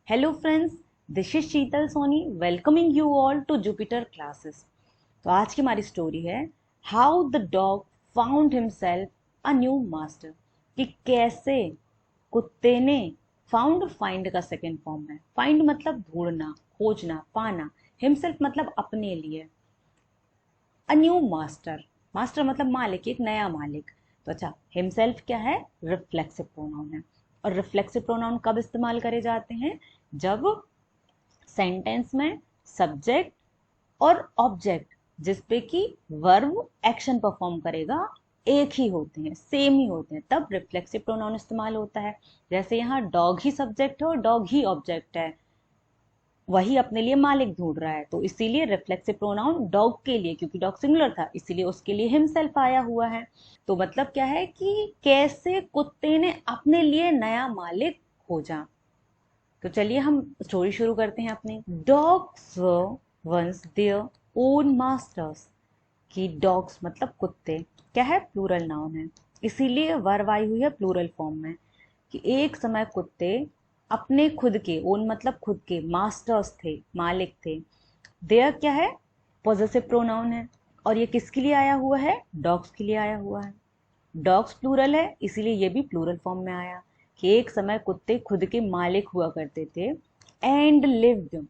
Hello friends, this is Sheetal Soni welcoming you all to Jupiter classes। तो आज की हमारी स्टोरी है How the dog found himself a new master। कि कैसे कुत्ते ने find का सेकेंड फॉर्म है। find मतलब ढूंढना, खोजना, पाना। himself मतलब अपने लिए। अ न्यू मास्टर, मास्टर मतलब मालिक, एक नया मालिक। तो अच्छा, हिमसेल्फ क्या है? रिफ्लेक्सिव प्रोनाउन है। और रिफ्लेक्सिव प्रोनाउन कब इस्तेमाल करे जाते हैं? जब सेंटेंस में सब्जेक्ट और ऑब्जेक्ट जिसपे कि वर्ब एक्शन परफॉर्म करेगा एक ही होते हैं, सेम ही होते हैं, तब रिफ्लेक्सिव प्रोनाउन इस्तेमाल होता है। जैसे यहाँ डॉग ही सब्जेक्ट है और डॉग ही ऑब्जेक्ट है, वही अपने लिए मालिक ढूंढ रहा है, तो इसीलिए रिफ्लेक्सिव प्रोनाउन डॉग के लिए, क्योंकि डॉग सिंगुलर था इसीलिए उसके लिए हिमसेल्फ आया हुआ है। तो मतलब क्या है कि कैसे कुत्ते ने अपने लिए नया मालिक खोजा। तो चलिए हम स्टोरी शुरू करते हैं अपनी। Dogs were once their own masters. कि डॉग्स मतलब कुत्ते क्या है? प्लूरल नाउन है, इसीलिए वर्ब आई हुई है प्लूरल फॉर्म में। कि एक समय कुत्ते अपने खुद के, ओन मतलब खुद के, मास्टर्स थे, मालिक थे। देयर क्या है? पॉजेसिव प्रोनाउन है। और ये किसके लिए आया हुआ है? डॉग्स के लिए आया हुआ है। डॉग्स प्लूरल है इसीलिए ये भी प्लूरल फॉर्म में आया। कि एक समय कुत्ते खुद के मालिक हुआ करते थे। एंड लिव्ड,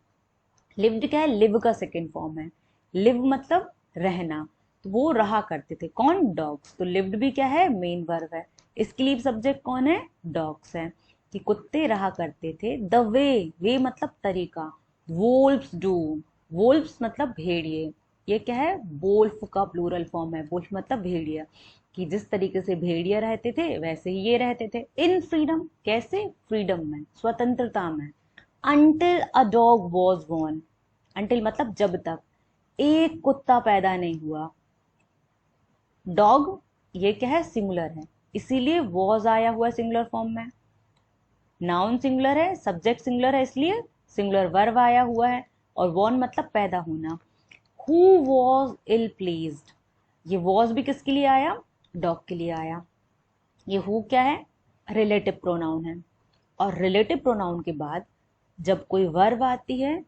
लिव्ड क्या है? लिव का सेकेंड फॉर्म है। लिव मतलब रहना, तो वो रहा करते थे। कौन? डॉग्स। तो लिव्ड भी क्या है? मेन वर्ब है। इसके लिए सब्जेक्ट कौन है? डॉग्स है। कि कुत्ते रहा करते थे द वे, वे मतलब तरीका, वोल्फ्स डू, वोल्फ्स मतलब भेड़िए। ये क्या है? वोल्फ का प्लूरल फॉर्म है। वोल्फ मतलब भेड़िया। कि जिस तरीके से भेड़िया रहते थे वैसे ही ये रहते थे। इन फ्रीडम, कैसे? फ्रीडम में, स्वतंत्रता में। Until a dog was born, until मतलब जब तक एक कुत्ता पैदा नहीं हुआ। डॉग ये क्या है? सिंगुलर है, इसीलिए वॉज आया हुआ सिंगुलर फॉर्म में। नाउन सिंगुलर है, सब्जेक्ट सिंगुलर है, इसलिए सिंगुलर वर्ब आया हुआ है। और वॉन मतलब पैदा होना। हु वॉज इल प्लीज्ड, ये वॉज भी किसके लिए आया? डॉग के लिए आया। ये हु क्या है? रिलेटिव प्रोनाउन है। और रिलेटिव प्रोनाउन के बाद जब कोई वर्ब आती है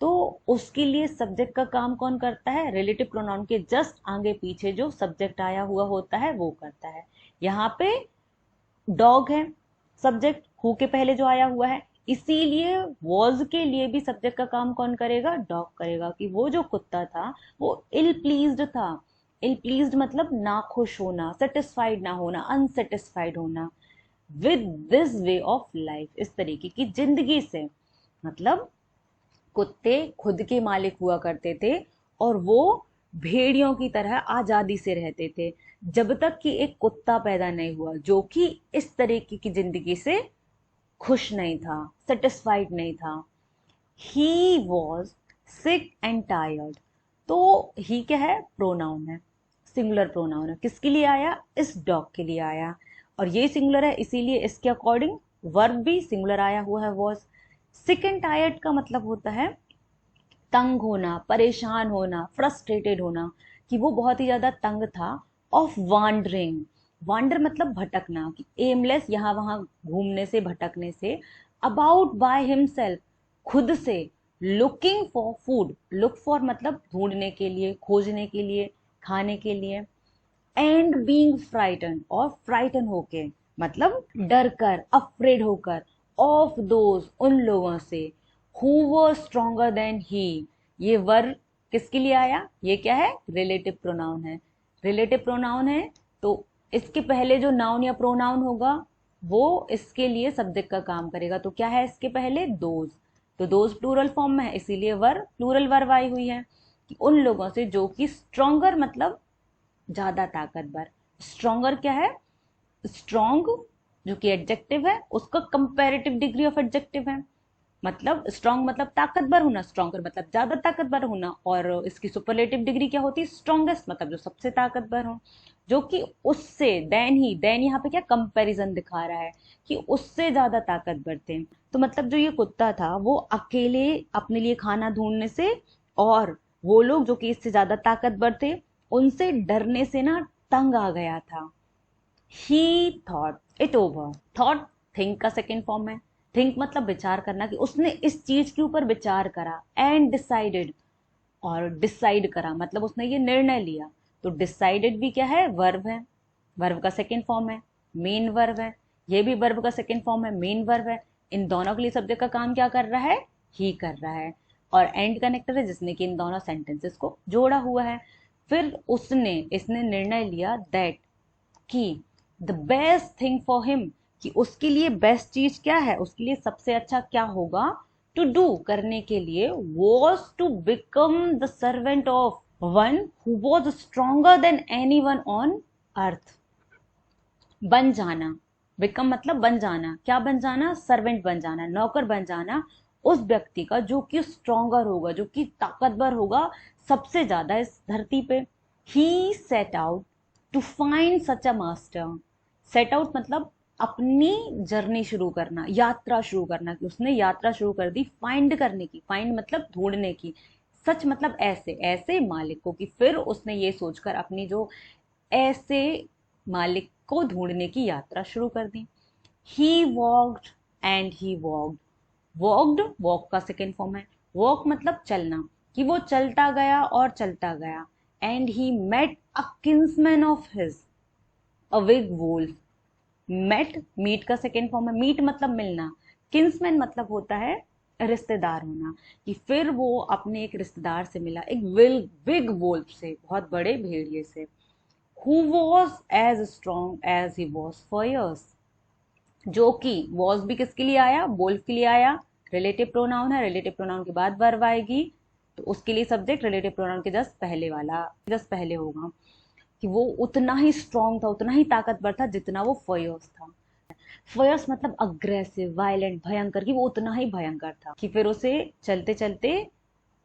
तो उसके लिए सब्जेक्ट का काम कौन करता है? रिलेटिव प्रोनाउन के जस्ट आगे पीछे जो सब्जेक्ट आया हुआ होता है वो करता है। यहाँ पे डॉग है सब्जेक्ट, हु के पहले जो आया हुआ है, इसीलिए वॉज के लिए भी सब्जेक्ट का काम कौन करेगा? डॉग करेगा। कि वो जो कुत्ता था वो इल प्लीज्ड था। इल प्लीज्ड मतलब नाखुश होना, सेटिस्फाइड ना होना, अनसेटिस्फाइड होना with this way of life, इस तरीके की जिंदगी से। मतलब कुत्ते खुद के मालिक हुआ करते थे और वो भेड़ियों की तरह आजादी से रहते थे, जब तक कि एक कुत्ता पैदा नहीं हुआ जो कि इस तरीके की जिंदगी से खुश नहीं था, सेटिस्फाइड नहीं था। He was sick and tired. तो ही क्या है? प्रोनाउन है, सिंगुलर प्रोनाउन है। किसके लिए आया? इस डॉग के लिए आया। और ये सिंगुलर है इसीलिए इसके अकॉर्डिंग वर्ब भी सिंगुलर आया हुआ है, वॉज। सिक एंड टायर्ड का मतलब होता है तंग होना, परेशान होना, फ्रस्ट्रेटेड होना। कि वो बहुत ही ज्यादा तंग था। ऑफ वांडरिंग, वांडर मतलब भटकना, कि एमलेस, यहाँ वहां घूमने से, भटकने से। अबाउट बाय हिमसेल्फ, खुद से। Looking for food, look for मतलब ढूंढने के लिए, खोजने के लिए, खाने के लिए। एंड बीइंग फ्राइटन, और फ्राइटन होके मतलब डर कर, अफ्रेड होकर। ऑफ दोज, उन लोगों से। Who were stronger than he, ये वर किसके लिए आया? ये क्या है? रिलेटिव प्रोनाउन है। रिलेटिव प्रोनाउन है तो इसके पहले जो नाउन या प्रोनाउन होगा वो इसके लिए सब्जेक्ट का काम करेगा। तो क्या है इसके पहले? दोज। तो दोज प्लूरल फॉर्म में है इसीलिए वर्ब, प्लूरल वर्ब आई हुई है। कि उन लोगों से जो कि स्ट्रोंगर मतलब ज्यादा ताकतवर। स्ट्रोंगर क्या है? स्ट्रोंग जो कि एडजेक्टिव है उसका कंपैरेटिव डिग्री ऑफ एडजेक्टिव है। मतलब स्ट्रॉन्ग मतलब ताकतवर होना, स्ट्रॉन्गर मतलब ज्यादा ताकतवर होना। और इसकी सुपरलेटिव डिग्री क्या होती है? स्ट्रॉन्गेस्ट मतलब जो सबसे ताकतवर हो। जो कि उससे, देन ही, देन यहाँ पे क्या कंपैरिजन दिखा रहा है कि उससे ज्यादा ताकतवर थे। तो मतलब जो ये कुत्ता था वो अकेले अपने लिए खाना ढूंढने से, और वो लोग जो कि इससे ज्यादा ताकतवर थे उनसे डरने से ना तंग आ गया था। ही thought it over, thought think का सेकेंड फॉर्म है। थिंक मतलब विचार करना, कि उसने इस चीज के ऊपर विचार करा। एंड डिसाइडेड, और डिसाइड करा मतलब उसने ये निर्णय लिया। तो डिसाइडेड भी क्या है, वर्ब है, वर्ब का सेकेंड फॉर्म है, मेन वर्ब है। ये भी वर्ब का सेकेंड फॉर्म है, मेन वर्ब है। इन दोनों के लिए सब्जेक्ट का काम क्या कर रहा है, ही कर रहा है। और एंड कनेक्टर है जिसने कि इन दोनों सेंटेंसेस को जोड़ा हुआ है। फिर इसने निर्णय लिया दैट, कि the best thing for him, कि उसके लिए बेस्ट चीज क्या है, उसके लिए सबसे अच्छा क्या होगा, टू डू करने के लिए, was to become the servant of one who was stronger than anyone on earth. बन जाना, बिकम मतलब बन जाना, क्या बन जाना, सर्वेंट बन जाना, नौकर बन जाना उस व्यक्ति का जो कि स्ट्रोंगर होगा, जो कि ताकतवर होगा सबसे ज्यादा इस धरती पे। He set out to find such a master. Set out मतलब अपनी जर्नी शुरू करना, यात्रा शुरू करना, कि उसने यात्रा शुरू कर दी फाइंड करने की। फाइंड मतलब ढूंढने की, सच मतलब ऐसे ऐसे मालिक को, कि फिर उसने ये सोचकर अपनी जो ऐसे मालिक को ढूंढने की यात्रा शुरू कर दी। He walked and he walked. Walked walk का सेकेंड फॉर्म है, वॉक मतलब चलना, कि वो चलता गया और चलता गया। And he met a kinsman of his, a big wolf. Met, meet का सेकेंड फॉर्म है, मीट मतलब मिलना, किंसमैन मतलब होता है रिश्तेदार होना, कि फिर वो अपने एक रिश्तेदार से मिला, एक बिग वुल्फ से, बहुत बड़े भेड़िए से। who was as strong as he was fierce। जो कि was भी किसके लिए आया, वोल्फ के लिए आया, रिलेटिव प्रोनाउन है, रिलेटिव प्रोनाउन के बाद वर्ब आएगी, तो उसके लिए सब्जेक्ट रिलेटिव प्रोनाउन के जस्ट पहले वाला, जस्ट पहले होगा, कि वो उतना ही स्ट्रांग था, उतना ही ताकतवर था जितना वो फयर्स था। फयर्स मतलब अग्रेसिव, वायलेंट, भयंकर, कि वो उतना ही भयंकर था, कि फिर उसे चलते चलते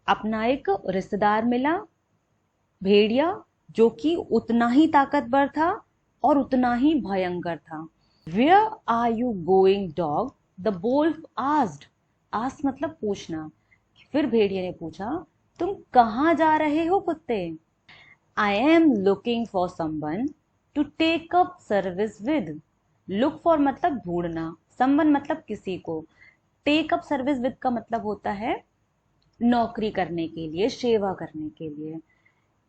अपना एक रिश्तेदार मिला, भेड़िया, जो कि उतना ही ताकतवर था और उतना ही भयंकर था। Where are you going dog, the wolf asked. Ask मतलब पूछना। फिर भेड़िए ने पूछा, तुम कहाँ जा रहे हो कुत्ते। I am looking for someone to take up service with. Look for मतलब ढूंढना, समवन मतलब किसी को, टेक अप सर्विस विद का मतलब होता है नौकरी करने के लिए, सेवा करने के लिए।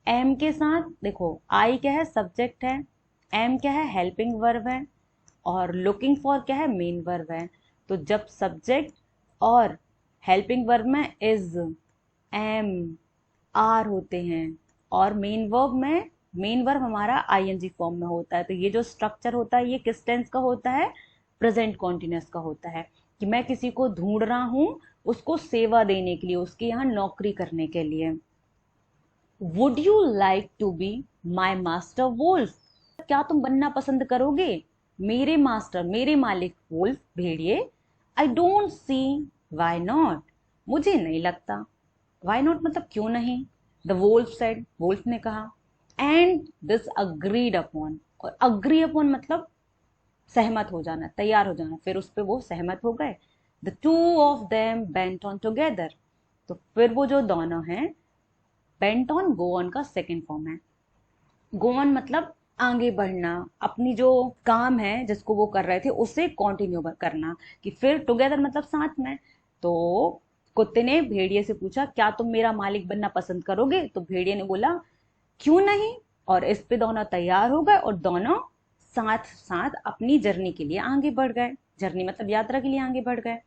एम के साथ देखो, आई क्या है, सब्जेक्ट है, एम क्या है, हेल्पिंग वर्ब है, और लुकिंग फॉर क्या है, मेन वर्ब है। तो जब सब्जेक्ट और हेल्पिंग वर्ब में इज, एम, आर होते हैं, और मेन वर्ब में, मेन वर्ब हमारा आईएनजी फॉर्म में होता है, तो ये जो स्ट्रक्चर होता है ये किस टेंस का होता है, प्रेजेंट कॉन्टिन्यूअस का होता है, कि मैं किसी को ढूंढ रहा हूं उसको सेवा देने के लिए, उसके यहाँ नौकरी करने के लिए। Would you like to be my master wolf. क्या तुम बनना पसंद करोगे मेरे मास्टर, मेरे मालिक वोल्फ, भेड़िए। I don't see why not, मुझे नहीं लगता। वाई नॉट मतलब क्यों नहीं, द वोल्फ सेड, वोल्फ ने कहा। एंड दिस अग्रीड अपॉन, और अग्री अपॉन मतलब सहमत हो जाना, तैयार हो जाना, फिर उस पर वो सहमत हो गए। The two of them bent on together. तो फिर वो जो दोनों हैं, बेंट ऑन गो ऑन का सेकेंड फॉर्म है। गो ऑन मतलब आगे बढ़ना, अपनी जो काम है जिसको वो कर रहे थे उसे कंटिन्यू करना, कि फिर टुगेदर मतलब साथ में। तो कुत्ते ने भेड़िए से पूछा, क्या तुम मेरा मालिक बनना पसंद करोगे। तो भेड़िए ने बोला, क्यों नहीं। और इस पे दोनों तैयार हो गए और दोनों साथ साथ अपनी जर्नी के लिए आगे बढ़ गए। जर्नी मतलब यात्रा के लिए आगे बढ़ गए।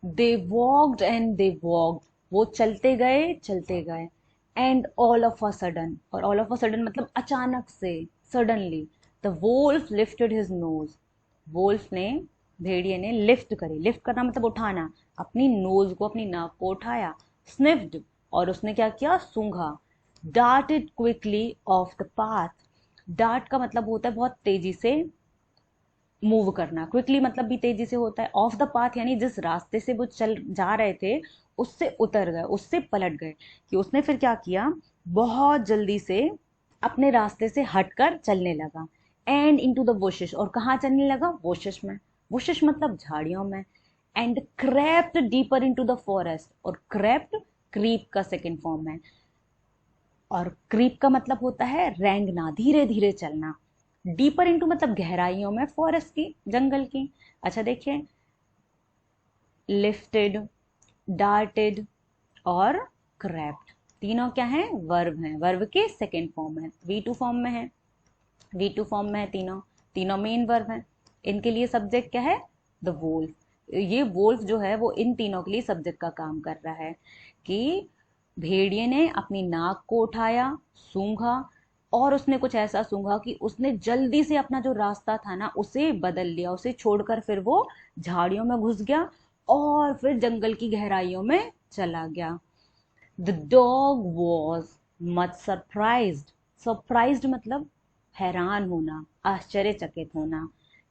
They walked and they walked, वो चलते गए and all of a sudden, और ऑल ऑफ अ सडन मतलब अचानक से, suddenly, the wolf lifted his nose. Wolf ने, भेड़िए ने लिफ्ट करी, लिफ्ट करना मतलब उठाना, अपनी नोज को, अपनी नाक को उठाया। स्निफ्ड, और उसने क्या किया, सूंघा। Darted quickly off the path. Dart का मतलब होता है बहुत तेजी से मूव करना, क्विकली मतलब भी तेजी से होता है। ऑफ द पाथ यानी जिस रास्ते से वो चल जा रहे थे उससे उतर गए, उससे पलट गए, कि उसने फिर क्या किया, बहुत जल्दी से अपने रास्ते से हटकर चलने लगा। एंड इनटू द बुशेस, और कहाँ चलने लगा, बुशेस में, बुशेस मतलब झाड़ियों में। And crept deeper into the forest, और क्रेप्ट क्रीप का सेकेंड फॉर्म है, और क्रीप का मतलब होता है रेंगना, धीरे धीरे चलना। डीपर इनटू मतलब गहराइयों में, फॉरेस्ट की, जंगल की। अच्छा देखिए, लिफ्टेड, डार्टेड और क्रेप्ट। तीनों क्या हैं? वर्ब हैं, वर्ब के सेकेंड फॉर्म है, V2 फॉर्म में है, V2 फॉर्म में है तीनों, तीनों मेन वर्ब हैं। इनके लिए सब्जेक्ट क्या है? The Wolff. ये वोल्फ जो है वो इन तीनों के लिए सब्जेक्ट का काम कर रहा है कि भेड़िए ने अपनी नाक को उठाया, सूंघा, और उसने कुछ ऐसा सूंघा कि उसने जल्दी से अपना जो रास्ता था ना उसे बदल लिया, उसे छोड़कर फिर वो झाड़ियों में घुस गया और फिर जंगल की गहराइयों में चला गया। The dog was much surprised. Surprised मतलब हैरान होना, आश्चर्यचकित होना,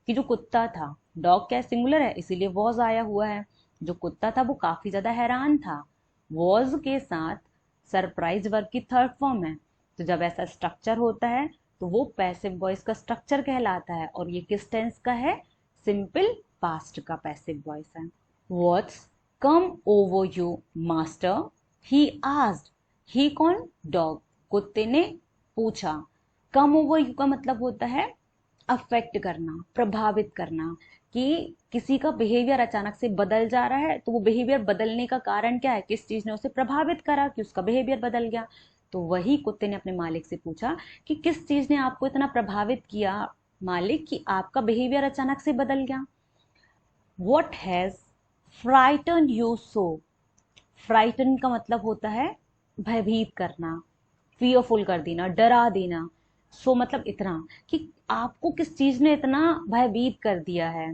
कि जो कुत्ता था, डॉग क्या सिंगुलर है इसीलिए वॉज आया हुआ है, जो कुत्ता था वो काफी ज्यादा हैरान था। वॉज के साथ सरप्राइज वर्ब की थर्ड फॉर्म है, तो जब ऐसा स्ट्रक्चर होता है तो वो पैसिव वॉइस का स्ट्रक्चर कहलाता है, और ये किस टेंस का है? सिंपल पास्ट का पैसिव वॉइस है। What's come over you master, he asked. He कौन? डॉग, कुत्ते ने पूछा। कम ओवर यू का मतलब होता है अफेक्ट करना, प्रभावित करना, कि किसी का बिहेवियर अचानक से बदल जा रहा है, तो वो बिहेवियर बदलने का कारण क्या है? किस चीज ने उसे प्रभावित करा कि उसका बिहेवियर बदल गया? तो वही कुत्ते ने अपने मालिक से पूछा कि किस चीज ने आपको इतना प्रभावित किया मालिक कि आपका बिहेवियर अचानक से बदल गया। What has frightened you so? Frighten का मतलब होता है भयभीत करना, फियरफुल कर देना, डरा देना। सो मतलब इतना, कि आपको किस चीज ने इतना भयभीत कर दिया है।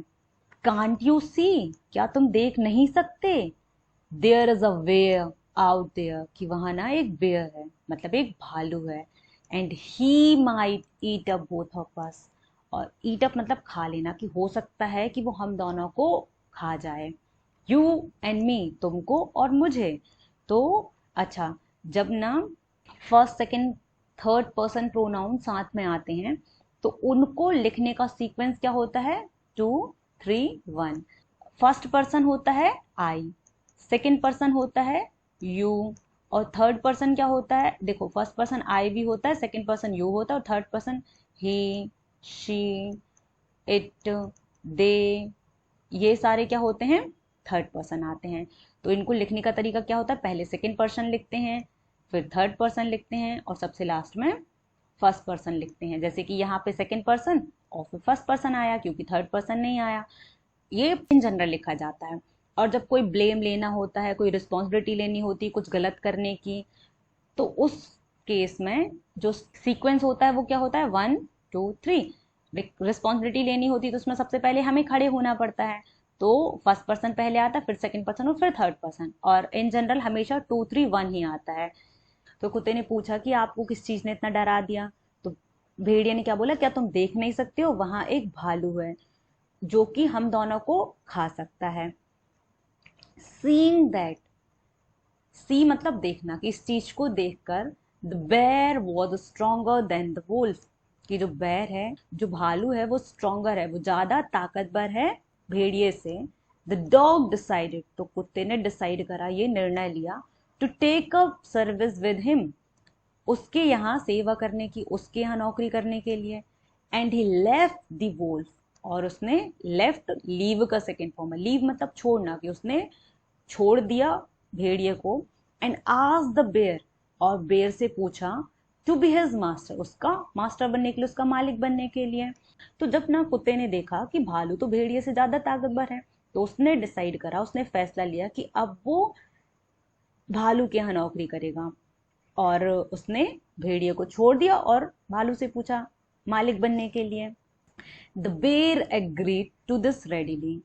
कांट यू सी, क्या तुम देख नहीं सकते? There is a bear out there, कि वहां ना एक बेयर है, मतलब एक भालू है। And he might eat up both of us, और ईट अप मतलब खा लेना, कि हो सकता है कि वो हम दोनों को खा जाए। यू एंड मी, तुमको और मुझे। तो अच्छा, जब ना first second third person pronoun साथ में आते हैं तो उनको लिखने का सीक्वेंस क्या होता है? 2 3 1। फर्स्ट पर्सन होता है आई, सेकंड पर्सन होता है यू, और थर्ड पर्सन क्या होता है? देखो, फर्स्ट पर्सन आई भी होता है, सेकंड पर्सन यू होता है, और third person he, she, it, they, ये सारे क्या होते हैं? थर्ड पर्सन आते हैं। तो इनको लिखने का तरीका क्या होता है? पहले सेकंड पर्सन लिखते हैं, फिर थर्ड पर्सन लिखते हैं, और सबसे लास्ट में फर्स्ट पर्सन लिखते हैं। जैसे कि यहाँ पे सेकंड पर्सन और फिर फर्स्ट पर्सन आया, क्योंकि थर्ड पर्सन नहीं आया। ये इन जनरल लिखा जाता है। और जब कोई ब्लेम लेना होता है, कोई रिस्पॉन्सिबिलिटी लेनी होती है कुछ गलत करने की, तो उस केस में जो सीक्वेंस होता है वो क्या होता है? 1 2 3। रिस्पॉन्सिबिलिटी लेनी होती है तो उसमें सबसे पहले हमें खड़े होना पड़ता है, तो फर्स्ट पर्सन पहले आता है, फिर सेकंड पर्सन और फिर थर्ड पर्सन, और इन जनरल हमेशा 2 3 1 ही आता है। तो कुत्ते ने पूछा कि आपको किस चीज ने इतना डरा दिया? तो भेड़िया ने क्या बोला? क्या तुम देख नहीं सकते हो? वहां एक भालू है जो कि हम दोनों को खा सकता है। सीइंग दैट, सी मतलब देखना, कि इस चीज को देखकर the bear was stronger than the wolf, कि जो बेयर है, जो भालू है, वो स्ट्रोंगर है, वो ज्यादा ताकतवर है भेड़िए से। द डॉग डिसाइडेड, तो कुत्ते ने डिसाइड करा, ये निर्णय लिया, to take up service with him, उसके यहाँ सेवा करने की, उसके यहाँ नौकरी करने के लिए। And he left the wolf, और उसने लेफ्ट लीव का सेकेंड फॉर्म है, लीव मतलब छोड़ना, कि उसने छोड़ दिया भेड़िए को। एंड आस्क्ड द बेयर, और बेयर से पूछा टू बी हिज मास्टर, उसका मास्टर बनने के लिए, उसका मालिक बनने के लिए। तो जब ना कुत्ते ने देखा कि भालू तो भेड़िए से ज्यादा ताकतवर है, तो उसने डिसाइड करा, उसने फैसला लिया कि अब वो भालू के यहाँ नौकरी करेगा, और उसने भेड़िए को छोड़ दिया और भालू से पूछा मालिक बनने के लिए। द बेर एग्रीड टू दिस रेडीली,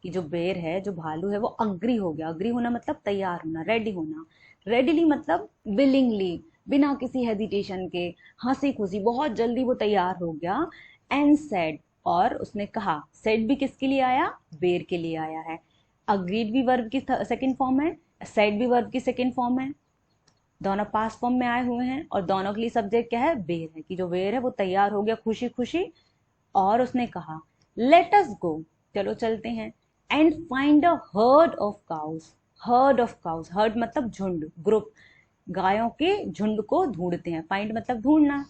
कि जो बेर है, जो भालू है, वो अग्री हो गया। अग्री होना मतलब तैयार होना, रेडी होना। रेडीली मतलब विलिंगली, बिना किसी हेजिटेशन के, हंसी खुशी, बहुत जल्दी वो तैयार हो गया। एंड सेड, और उसने कहा, सेड भी किसके लिए आया? बेर के लिए आया है। अग्रीड भी वर्ब की सेकंड फॉर्म है, सेड भी वर्ब की सेकंड फॉर्म है, दोनों पास्ट फॉर्म में आए हुए हैं, और दोनों के लिए सब्जेक्ट क्या है? बेर है, कि जो बेर है वो तैयार हो गया खुशी खुशी, और उसने कहा लेट अस गो, चलो चलते हैं, and find a herd of cows. Heard of cows, heard मतलब झुंड, ग्रुप, गायों के झुंड को ढूंढते हैं, फाइंड मतलब ढूंढना।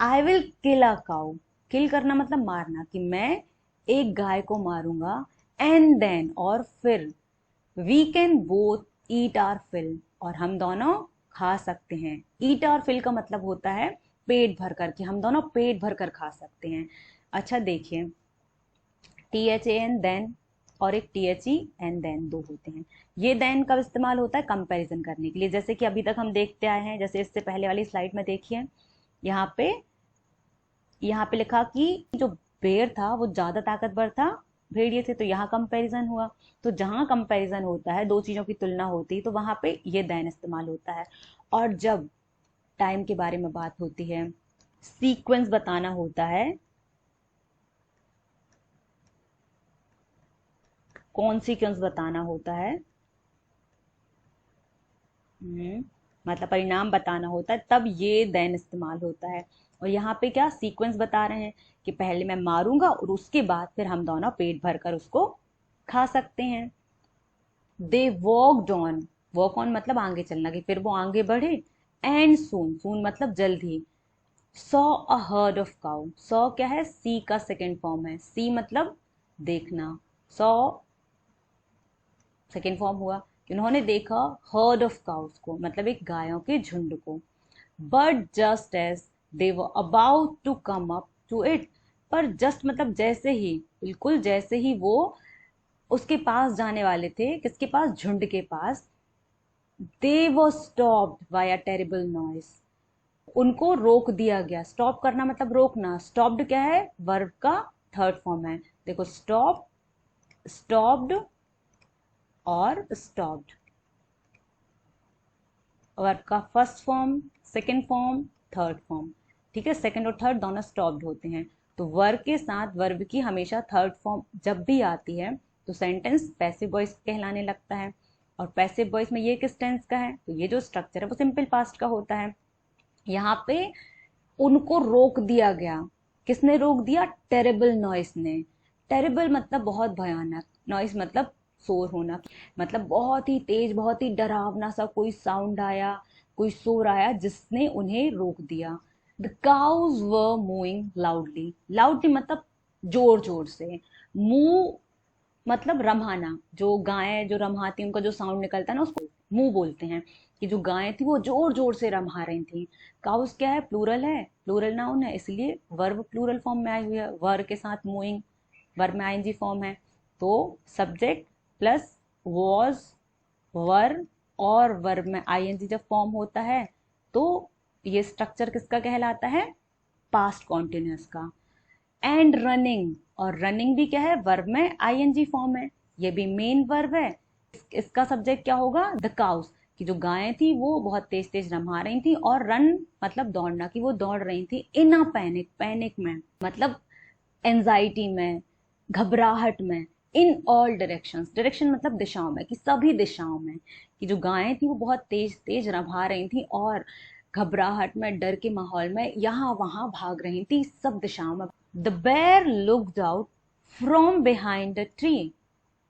I will kill a cow, किल करना मतलब मारना, कि मैं एक गाय को मारूंगा। एंड देन और फिर we can both eat our fill, और हम दोनों खा सकते हैं। ईट आवर फिल का मतलब होता है पेट भर कर, कि हम दोनों पेट भर कर खा सकते हैं। अच्छा देखिए, T H A N than और एक T H E N then, दो होते हैं। ये देन कब इस्तेमाल होता है? कंपैरिजन करने के लिए। जैसे कि अभी तक हम देखते आए हैं, जैसे इससे पहले वाली स्लाइड में देखिए, यहाँ पे लिखा कि जो भेड़ था वो ज्यादा ताकतवर था भेड़िए से, तो यहाँ कंपैरिजन हुआ। तो जहां कंपैरिजन होता है, दो चीजों की तुलना होती है, तो वहां पे ये देन इस्तेमाल होता है। और जब टाइम के बारे में बात होती है, सीक्वेंस बताना होता है, कौन सीक्वेंस बताना होता है, मतलब परिणाम बताना होता है, तब ये देन इस्तेमाल होता है। और यहाँ पे क्या सीक्वेंस बता रहे हैं कि पहले मैं मारूंगा और उसके बाद फिर हम दोनों पेट भरकर उसको खा सकते हैं। दे वॉकड ऑन, वॉक ऑन मतलब आगे चलना, कि फिर वो आगे बढ़े। एंड सून, सून मतलब जल्द ही। Saw a herd of cow, saw क्या है? सी का सेकेंड फॉर्म है, सी मतलब देखना, सॉ सेकेंड फॉर्म हुआ कि उन्होंने देखा हर्ड ऑफ काउस को, मतलब एक गायों के झुंड को। But just as they were about to come up to it, पर जस्ट मतलब जैसे ही, बिल्कुल जैसे ही वो उसके पास जाने वाले थे, किसके पास? झुंड के पास। They were stopped by a terrible noise, उनको रोक दिया गया। स्टॉप करना मतलब रोकना। स्टॉप्ड क्या है? वर्ब का थर्ड फॉर्म है। देखो, स्टॉप, स्टॉप्ड और स्टॉप्ड, वर्ब का first form, second form, third form. ठीक है, सेकेंड और थर्ड दोनों स्टॉप्ड होते हैं। तो वर्ब के साथ वर्ब की हमेशा थर्ड फॉर्म जब भी आती है तो सेंटेंस पैसिव वॉइस कहलाने लगता है। और पैसिव वॉइस में ये किस टेंस का है? तो ये जो स्ट्रक्चर है वो सिंपल पास्ट का होता है। यहाँ पे उनको रोक दिया गया, किसने रोक दिया? टेरेबल नॉइस ने। टेरेबल मतलब बहुत भयानक, नॉइस मतलब शोर होना, मतलब बहुत ही तेज, बहुत ही डरावना सा कोई साउंड आया, कोई शोर आया जिसने उन्हें रोक दिया। The cows were mooing loudly, loudly मतलब जोर जोर से। मुंह मतलब रम्हाना, जो गायें जो रम्हाती उनका जो साउंड निकलता है ना, उसको मुंह बोलते हैं। कि जो गायें थी वो जोर जोर से रम्हा रही थी। काउस क्या है? प्लूरल है, प्लूरल नाउन है, इसलिए वर्ब प्लूरल फॉर्म में आई हुई है। वर्ब के साथ मूइंग, वर्ब में आईएनजी फॉर्म है, तो सब्जेक्ट प्लस वॉज, वर, और वर्ब में आईएनजी जब फॉर्म होता है तो ये स्ट्रक्चर किसका कहलाता है? पास्ट कॉन्टिन्यूअस का। एंड रनिंग, और रनिंग भी क्या है? वर्ब में आईएनजी फॉर्म है, ये भी मेन वर्ब है। इसका सब्जेक्ट क्या होगा? द काउस, कि जो गायें थी वो बहुत तेज तेज रम्हा रही थी। और रन मतलब दौड़ना, कि वो दौड़ रही थी। इन अ पैनिक, पैनिक में मतलब एंजाइटी में, घबराहट में। इन ऑल डायरेक्शंस, डायरेक्शन मतलब दिशाओं में, कि सभी दिशाओं में। कि जो गायें थी वो बहुत तेज तेज रम्हा रही थी और घबराहट में, डर के माहौल में यहाँ वहां भाग रही थी, सब दिशाओं में। The bear looked out from behind the tree,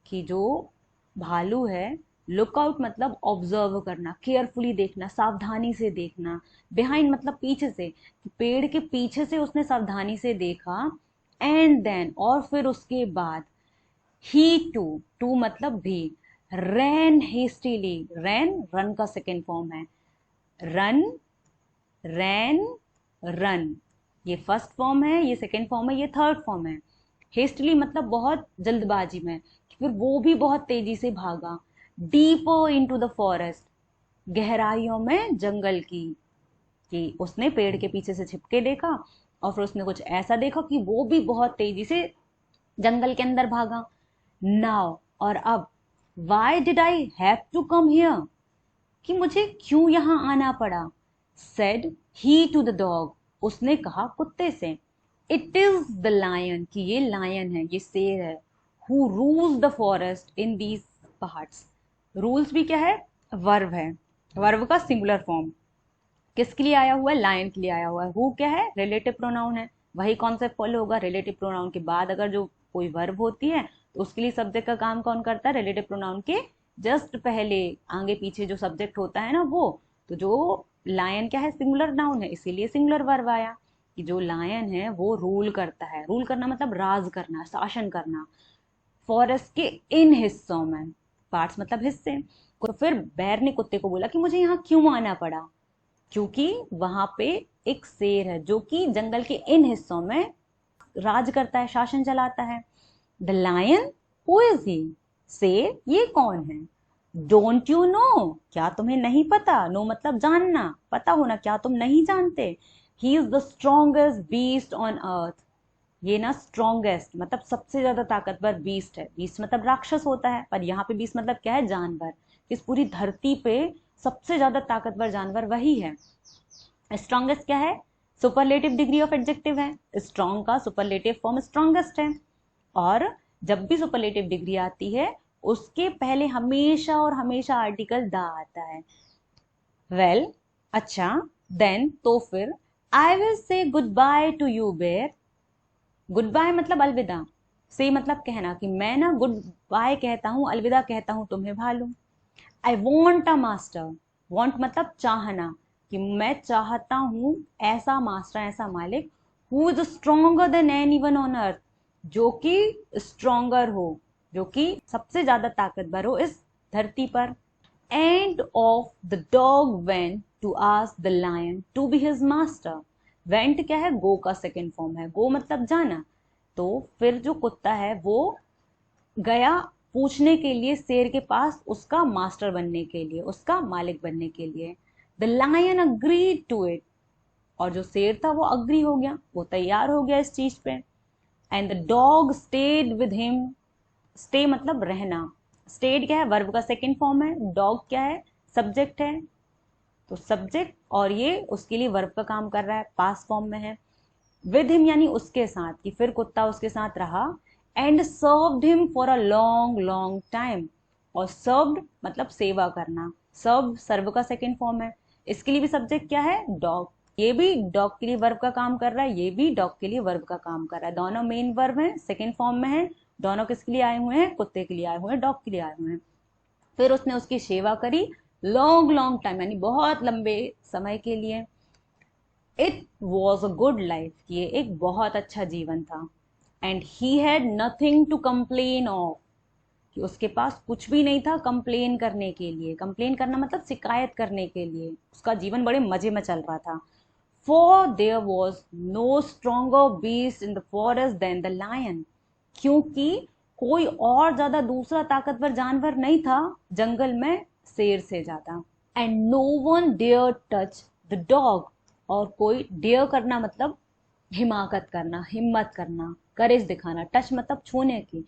कि जो भालू है, लुक आउट मतलब ऑब्जर्व करना, केयरफुली देखना, सावधानी से देखना। बिहाइंड मतलब पीछे से, कि पेड़ के पीछे से उसने सावधानी से देखा। एंड देन और फिर उसके बाद, ही टू, टू मतलब भी, रैन हेस्टीली, रैन रन का सेकेंड फॉर्म है। रन, रैन, रन, ये फर्स्ट फॉर्म है, ये सेकेंड फॉर्म है, ये थर्ड फॉर्म है। हेस्टली मतलब बहुत जल्दबाजी में, फिर वो भी बहुत तेजी से भागा। डीपर इनटू द फॉरेस्ट, गहराइयों में जंगल की, कि उसने पेड़ के पीछे से छिपके देखा और फिर उसने कुछ ऐसा देखा कि वो भी बहुत तेजी से जंगल के अंदर भागा। नाउ, और अब, why did I have to come here, कि मुझे क्यों यहां आना पड़ा। Said he to the dog, उसने कहा कुत्ते से। इट इज द लायन, कि ये लायन है, ये शेर है। Who rules the forest in these parts, rules भी क्या है? वर्ब है, वर्ब का सिंगुलर फॉर्म। किसके लिए आया हुआ है? लायन के लिए आया हुआ है। हु क्या है? रिलेटिव प्रोनाउन है, वही कॉन्सेप्ट फॉलो होगा। रिलेटिव प्रोनाउन के बाद अगर जो कोई वर्ब होती है तो उसके लिए सब्जेक्ट का काम कौन करता है? रिलेटिव प्रोनाउन के जस्ट पहले, आगे पीछे जो सब्जेक्ट होता है ना वो। तो जो लायन क्या है? सिंगुलर नाउन है, इसीलिए सिंगुलर वर्ब आया। कि जो लायन है वो रूल करता है, रूल करना मतलब राज करना, शासन करना। फॉरेस्ट के इन हिस्सों में, पार्ट्स मतलब हिस्से। तो फिर बेर ने कुत्ते को बोला कि मुझे यहाँ क्यों आना पड़ा, क्योंकि वहां पे एक शेर है जो कि जंगल के इन हिस्सों में राज करता है, शासन चलाता है। The lion, who is he? शेर, ये कौन है? डोंट यू नो, क्या तुम्हें नहीं पता? नो मतलब जानना, पता होना, क्या तुम नहीं जानते? He is the strongest beast on earth. ये ना स्ट्रॉन्गेस्ट मतलब सबसे ज्यादा ताकतवर बीस्ट है। बीस्ट मतलब राक्षस होता है, पर यहाँ पे बीस्ट मतलब क्या है? जानवर। इस पूरी धरती पे सबसे ज्यादा ताकतवर जानवर वही है। स्ट्रॉन्गेस्ट क्या है? सुपरलेटिव डिग्री ऑफ एडजेक्टिव है। स्ट्रॉन्ग का सुपरलेटिव फॉर्म स्ट्रॉन्गेस्ट है। और जब भी सुपरलेटिव डिग्री आती है उसके पहले हमेशा और हमेशा आर्टिकल द आता है। वेल, अच्छा, देन तो फिर I will say good bye to you bear. Good bye मतलब अलविदा, से मतलब कहना, कि मैं ना गुड बाय कहता हूँ, अलविदा कहता हूँ तुम्हें भालू। आई वॉन्ट अ मास्टर, वॉन्ट मतलब चाहना, कि मैं चाहता हूँ ऐसा मास्टर, ऐसा मालिक, who is stronger than anyone on अर्थ, जो कि स्ट्रोंगर हो, जो कि सबसे ज्यादा ताकतवर हो इस धरती पर। And off the dog went to ask the lion to be his master. Went क्या है? गो का सेकेंड फॉर्म है। गो मतलब जाना। तो फिर जो कुत्ता है वो गया पूछने के लिए शेर के पास उसका मास्टर बनने के लिए, उसका मालिक बनने के लिए। The lion agreed to it, और जो शेर था वो अग्री हो गया, वो तैयार हो गया इस चीज पे। And the dog stayed with him. Stay मतलब रहना। स्टेड क्या है? वर्ब का सेकेंड फॉर्म है। डॉग क्या है? सब्जेक्ट है। तो सब्जेक्ट और ये उसके लिए वर्ब का काम कर रहा है, पास फॉर्म में है। विद हिम यानी उसके साथ, कि फिर कुत्ता उसके साथ रहा। And served him for a long long time. और सर्व्ड मतलब सेवा करना। सर्व सर्व का सेकेंड फॉर्म है। इसके लिए भी सब्जेक्ट क्या है? डॉग। ये भी डॉग के लिए वर्ब का काम कर रहा है, ये भी डॉग के लिए वर्ब का काम कर रहा है। दोनों मेन वर्ब हैं, सेकेंड फॉर्म में है। दोनों किसके लिए आए हुए हैं? कुत्ते के लिए आए हुए हैं, डॉग के लिए आए हुए हैं। फिर उसने उसकी सेवा करी लॉन्ग लॉन्ग टाइम यानी बहुत लंबे समय के लिए। It was a good life, ये एक बहुत अच्छा जीवन था। And he had nothing to complain of, कि उसके पास कुछ भी नहीं था कंप्लेन करने के लिए। कंप्लेन करना मतलब शिकायत करने के लिए। उसका जीवन बड़े मजे में चल रहा था। For there was no stronger beast in the forest than the lion, क्योंकि कोई और ज्यादा दूसरा ताकतवर जानवर नहीं था जंगल में शेर से ज्यादा। And no one dare touch the dog, और कोई डेयर करना मतलब हिमाकत करना, हिम्मत करना, करेज दिखाना। टच मतलब छूने की,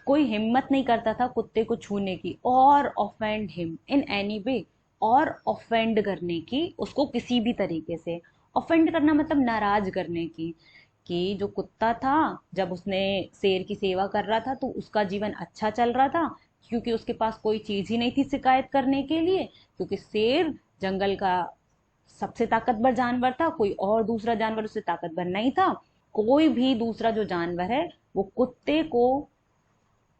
कोई हिम्मत नहीं करता था कुत्ते को छूने की। और offend him in any way, और ऑफेंड करने की उसको किसी भी तरीके से। ऑफेंड करना मतलब नाराज करने की, कि जो कुत्ता था जब उसने शेर की सेवा कर रहा था तो उसका जीवन अच्छा चल रहा था, क्योंकि उसके पास कोई चीज ही नहीं थी शिकायत करने के लिए, क्योंकि शेर जंगल का सबसे ताकतवर जानवर था, कोई और दूसरा जानवर उससे ताकतवर नहीं था। कोई भी दूसरा जो जानवर है वो कुत्ते को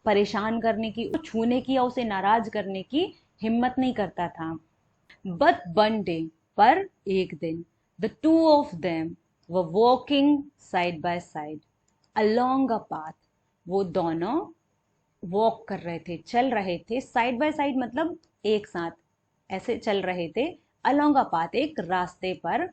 परेशान करने की, छूने की या उसे नाराज करने की हिम्मत नहीं करता था। बट वन डे, पर एक दिन, the two of them were walking side by side along a path. वो दोनों वॉक कर रहे थे, चल रहे थे। साइड बाय साइड मतलब एक साथ ऐसे चल रहे थे। अलोंग अ पाथ एक रास्ते पर।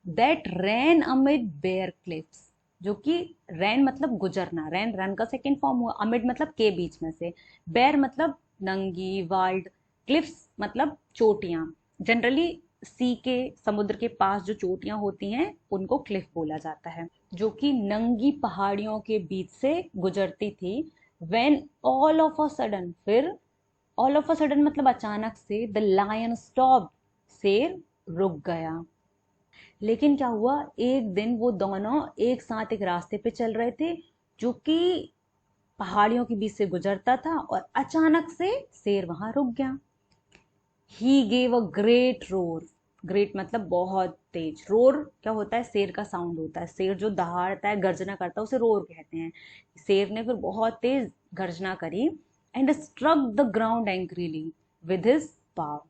That ran amid bare cliffs, जो कि रैन मतलब गुजरना, रैन रन का सेकेंड फॉर्म हुआ। अमिड मतलब के बीच में से। बेयर मतलब नंगी, वाल्ड। क्लिफ्स मतलब चोटियां। जनरली सी के, समुद्र के पास जो चोटियां होती हैं उनको क्लिफ बोला जाता है, जो कि नंगी पहाड़ियों के बीच से गुजरती थी। When all of a sudden, फिर ऑल ऑफ अ सडन मतलब अचानक से, द लायन स्टॉप, शेर रुक गया। लेकिन क्या हुआ, एक दिन वो दोनों एक साथ एक रास्ते पे चल रहे थे जो कि पहाड़ियों के बीच से गुजरता था, और अचानक से शेर वहां रुक गया। He gave a great roar. Great मतलब बहुत तेज। रोर क्या होता है? शेर का साउंड होता है। शेर जो दहाड़ता है, गर्जना करता है, उसे रोर कहते हैं। शेर ने फिर बहुत तेज गर्जना करी। And struck the ground angrily with his paw.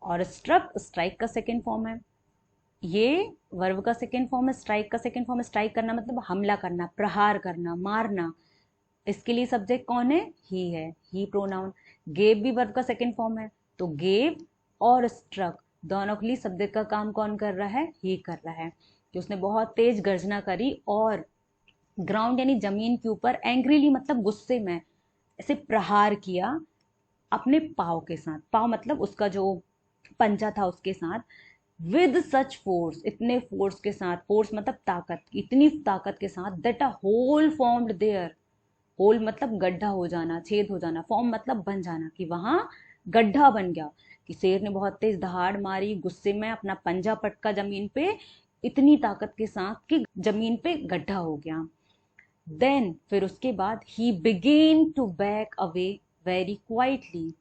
और स्ट्रक स्ट्राइक का सेकेंड फॉर्म है। ये वर्ब का सेकेंड फॉर्म है, स्ट्राइक का सेकेंड फॉर्म है। स्ट्राइक करना मतलब हमला करना, प्रहार करना, मारना। इसके लिए सब्जेक्ट कौन है? ही है, ही प्रोनाउन। गेव भी वर्ब का सेकेंड फॉर्म है, तो गेव और स्ट्रक दोनों के लिए सब्जेक्ट का काम कौन कर रहा है? ही कर रहा है। कि उसने बहुत तेज गर्जना करी और ग्राउंड यानी जमीन के ऊपर एंग्रीली मतलब गुस्से में ऐसे प्रहार किया अपने पाव के साथ। पाव मतलब उसका जो पंजा था उसके साथ। विद सच फोर्स, इतने फोर्स के साथ, फोर्स मतलब ताकत, इतनी ताकत के साथ, that a hole formed there. Hole मतलब गड्ढा हो जाना, छेद हो जाना, फॉर्म मतलब बन जाना, कि वहां गड्ढा बन गया। कि शेर ने बहुत तेज दहाड़ मारी, गुस्से में अपना पंजा पटका जमीन पे इतनी ताकत के साथ कि जमीन पे गड्ढा हो गया। देन फिर उसके बाद he began to back away very quietly.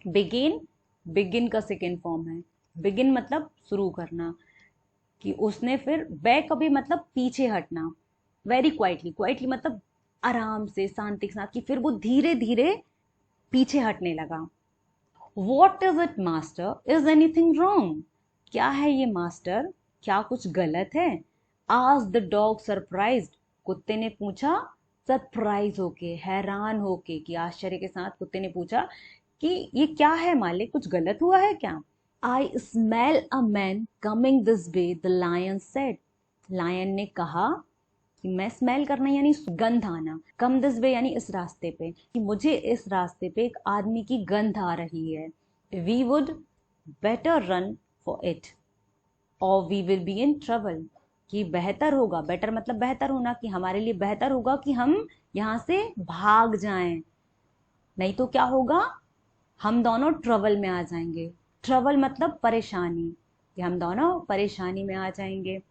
Begin, begin का सेकेंड फॉर्म है। बिगिन मतलब शुरू करना, कि उसने फिर बैक अवे मतलब पीछे हटना। वेरी क्वाइटली, क्वाइटली मतलब आराम से, शांति के साथ, कि फिर वो धीरे धीरे पीछे हटने लगा। What is it master, is anything wrong? क्या है ये मास्टर, क्या कुछ गलत है? आज द डॉग सरप्राइज्ड, कुत्ते ने पूछा सरप्राइज होके, हैरान होके, कि आश्चर्य के साथ कुत्ते ने पूछा कि ये क्या है मालिक, कुछ गलत हुआ है क्या? I smell a man coming this way, the lion said. Lion ने कहा कि मैं स्मेल करना यानी गंध आना, कम दिस वे यानी इस रास्ते पे, कि मुझे इस रास्ते पे एक आदमी की गंध आ रही है। We would better run for it और we will be in trouble. कि बेहतर होगा, बेटर मतलब बेहतर होना, कि हमारे लिए बेहतर होगा कि हम यहाँ से भाग जाएं, नहीं तो क्या होगा, हम दोनों ट्रबल में आ जाएंगे। ट्रबल मतलब परेशानी, कि हम दोनों परेशानी में आ जाएंगे।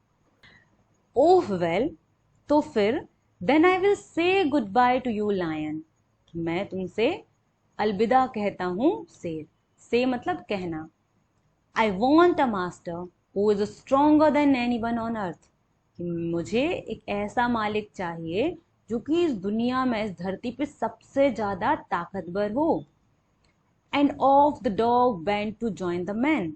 ओह वेल, तो फिर then I will say good bye to you lion, मैं तुमसे अलविदा कहता हूं शेर। से मतलब कहना। I want a master who is stronger than anyone on earth, मुझे एक ऐसा मालिक चाहिए जो कि इस दुनिया में, इस धरती पे सबसे ज्यादा ताकतवर हो। And off the dog went to join the man,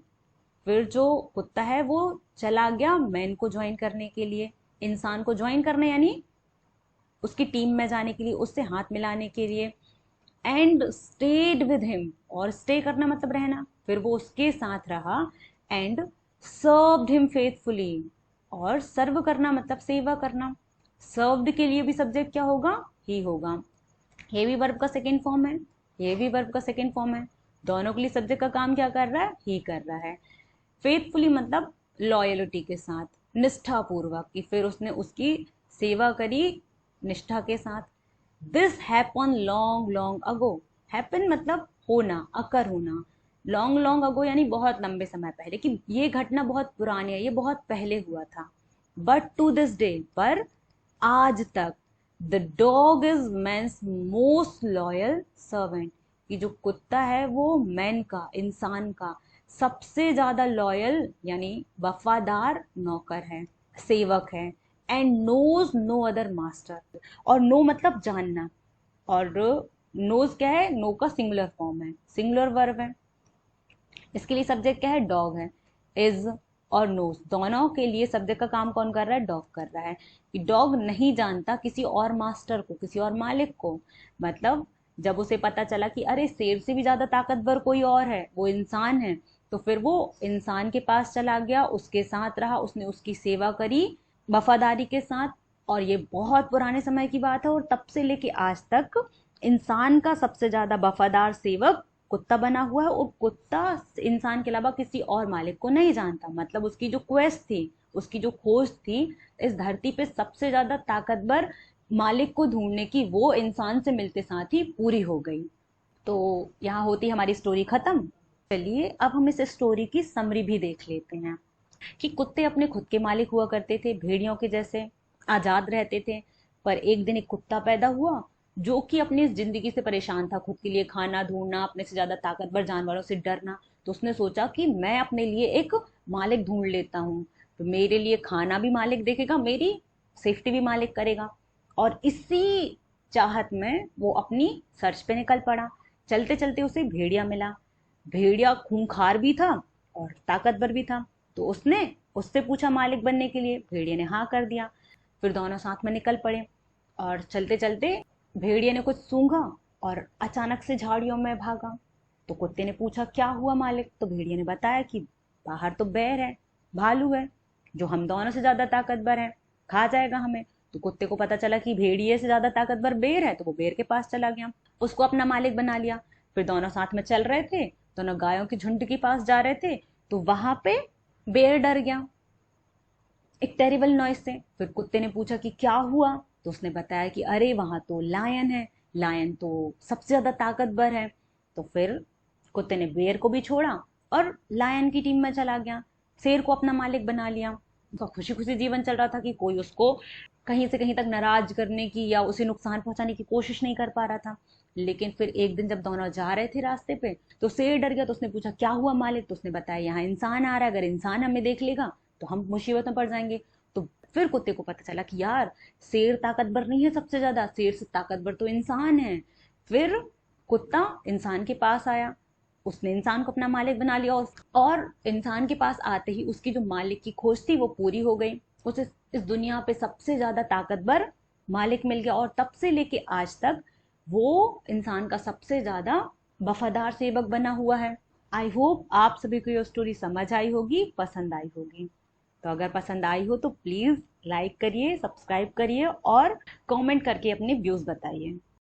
फिर जो कुत्ता है वो चला गया मैन को ज्वाइन करने के लिए, इंसान को ज्वाइन करने यानी उसकी टीम में जाने के लिए, उससे हाथ मिलाने के लिए। एंड स्टेड विद हिम, और स्टे करना मतलब रहना, फिर वो उसके साथ रहा। एंड सर्व्ड हिम फेथफुली, और सर्व करना मतलब सेवा करना। सर्व्ड के लिए भी सब्जेक्ट क्या होगा? ही होगा। ये भी वर्ब का सेकेंड फॉर्म है, ये भी वर्ब का सेकेंड फॉर्म है। दोनों के लिए सब्जेक्ट का काम क्या कर रहा है? ही कर रहा है। फेथफुली मतलब लॉयलिटी के साथ, निष्ठा पूर्वक, कि फिर उसने उसकी सेवा करी निष्ठा के साथ। This happen long long ago, happen मतलब होना, अकर होना, लॉन्ग लॉन्ग अगो यानी बहुत लंबे समय पहले, कि ये घटना बहुत पुरानी है, ये बहुत पहले हुआ था। बट टू दिस डे, पर आज तक, the dog is man's most loyal servant, कि जो कुत्ता है वो मैन का, इंसान का सबसे ज्यादा लॉयल यानी वफादार नौकर है, सेवक है। And knows no other master, और नो मतलब जानना, और नोज क्या है? नो का सिंगुलर फॉर्म है, सिंगुलर वर्ब है। इसके लिए सब्जेक्ट क्या है? डॉग है। इज और नोज दोनों के लिए सब्जेक्ट का काम कौन कर रहा है? डॉग कर रहा है। कि डॉग नहीं जानता किसी और मास्टर को, किसी और मालिक को। मतलब जब उसे पता चला कि अरे शेर से भी ज्यादा ताकतवर कोई और है, वो इंसान है, तो फिर वो इंसान के पास चला गया, उसके साथ रहा, उसने उसकी सेवा करी वफादारी के साथ। और ये बहुत पुराने समय की बात है, और तब से लेके आज तक इंसान का सबसे ज्यादा वफादार सेवक कुत्ता बना हुआ है। और कुत्ता इंसान के अलावा किसी और मालिक को नहीं जानता। मतलब उसकी जो क्वेस्ट थी, उसकी जो खोज थी इस धरती पे सबसे ज्यादा ताकतवर मालिक को ढूंढने की, वो इंसान से मिलते साथ ही पूरी हो गई। तो यहाँ होती हमारी स्टोरी खत्म। चलिए अब हम इस स्टोरी की समरी भी देख लेते हैं। कि कुत्ते अपने खुद के मालिक हुआ करते थे, भेड़ियों के जैसे आजाद रहते थे। पर एक दिन एक कुत्ता पैदा हुआ जो कि अपनी जिंदगी से परेशान था, खुद के लिए खाना ढूंढना, अपने से ज्यादा ताकतवर जानवरों से डरना। तो उसने सोचा कि मैं अपने लिए एक मालिक ढूंढ लेता हूँ, तो मेरे लिए खाना भी मालिक देखेगा, मेरी सेफ्टी भी मालिक करेगा। और इसी चाहत में वो अपनी सर्च पे निकल पड़ा। चलते चलते उसे भेड़िया मिला। भेड़िया खूंखार भी था और ताकतवर भी था, तो उसने उससे पूछा मालिक बनने के लिए। भेड़िया ने हाँ कर दिया। फिर दोनों साथ में निकल पड़े और चलते चलते भेड़िए ने कुछ सूंघा और अचानक से झाड़ियों में भागा। तो कुत्ते ने पूछा क्या हुआ मालिक? तो भेड़िए ने बताया कि बाहर तो बेर है, भालू है, जो हम दोनों से ज्यादा ताकतवर है, खा जाएगा हमें। तो कुत्ते को पता चला कि भेड़िए से ज्यादा ताकतवर बेर है, तो वो बेर के पास चला गया, उसको अपना मालिक बना लिया। फिर दोनों साथ में चल रहे थे, दोनों गायों की झुंड के पास जा रहे थे, तो वहां पे बेर डर गया एक टेरिबल नॉइस से। फिर कुत्ते ने पूछा कि क्या हुआ? तो उसने बताया कि अरे वहां तो लायन है, लायन तो सबसे ज्यादा ताकतवर है। तो फिर कुत्ते ने बेर को भी छोड़ा और लायन की टीम में चला गया, शेर को अपना मालिक बना लिया। उनका खुशी खुशी जीवन चल रहा था कि कोई उसको कहीं से कहीं तक नाराज करने की या उसे नुकसान पहुंचाने की कोशिश नहीं कर पा रहा था। लेकिन फिर एक दिन जब दोनों जा रहे थे रास्ते पे, तो शेर डर गया। तो उसने पूछा क्या हुआ मालिक? तो उसने बताया यहाँ इंसान आ रहा है, अगर इंसान हमें देख लेगा तो हम मुसीबत में पड़ जाएंगे। तो फिर कुत्ते को पता चला कि यार शेर ताकतवर नहीं है सबसे ज्यादा, शेर से ताकतवर तो इंसान है। फिर कुत्ता इंसान के पास आया, उसने इंसान को अपना मालिक बना लिया, और इंसान के पास आते ही उसकी जो मालिक की खोज थी वो पूरी हो गई। उसे इस दुनिया पे सबसे ज्यादा ताकतवर मालिक मिल गया, और तब से लेके आज तक वो इंसान का सबसे ज्यादा वफादार सेवक बना हुआ है। आई होप आप सभी को ये स्टोरी समझ आई होगी, पसंद आई होगी। तो अगर पसंद आई हो तो प्लीज लाइक करिए, सब्सक्राइब करिए और कमेंट करके अपने व्यूज बताइए।